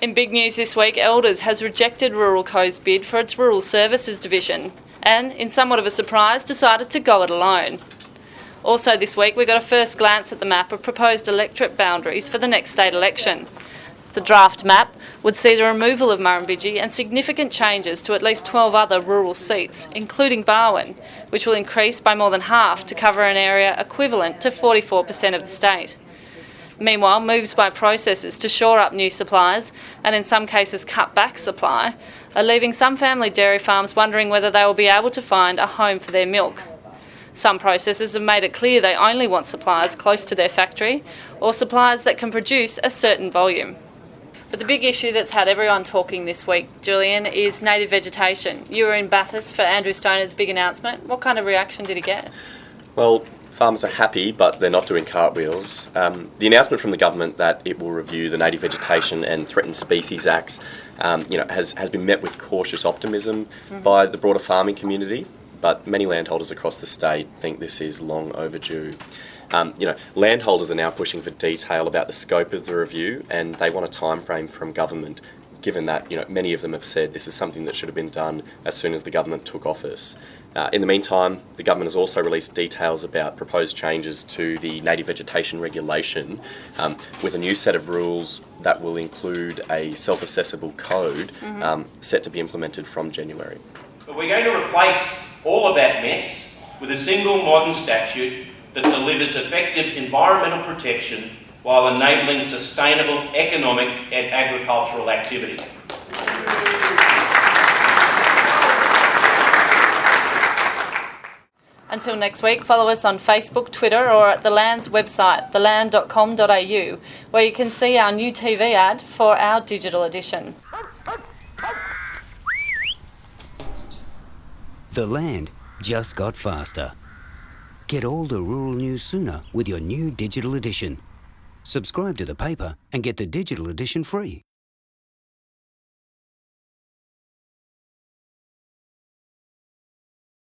In big news this week, Elders has rejected Rural Co's bid for its Rural Services division and, in somewhat of a surprise, decided to go it alone. Also this week, we got a first glance at the map of proposed electorate boundaries for the next state election. The draft map would see the removal of Murrumbidgee and significant changes to at least 12 other rural seats, including Barwon, which will increase by more than half to cover an area equivalent to 44% of the state. Meanwhile, moves by processors to shore up new supplies and in some cases cut back supply are leaving some family dairy farms wondering whether they will be able to find a home for their milk. Some processors have made it clear they only want suppliers close to their factory or suppliers that can produce a certain volume. But the big issue that's had everyone talking this week, Julian, is native vegetation. You were in Bathurst for Andrew Stoner's big announcement. What kind of reaction did he get? Well, farmers are happy, but they're not doing cartwheels. The announcement from the government that it will review the Native Vegetation and Threatened Species Acts has been met with cautious optimism by the broader farming community, but many landholders across the state think this is long overdue. Landholders are now pushing for detail about the scope of the review, and they want a time frame from government, given that many of them have said this is something that should have been done as soon as the government took office. In the meantime, the government has also released details about proposed changes to the native vegetation regulation with a new set of rules that will include a self-assessable code set to be implemented from January. But we're going to replace all of that mess with a single modern statute that delivers effective environmental protection while enabling sustainable economic and agricultural activity. Until next week, follow us on Facebook, Twitter or at The Land's website, theland.com.au, where you can see our new TV ad for our digital edition. The Land just got faster. Get all the rural news sooner with your new digital edition. Subscribe to the paper and get the digital edition free.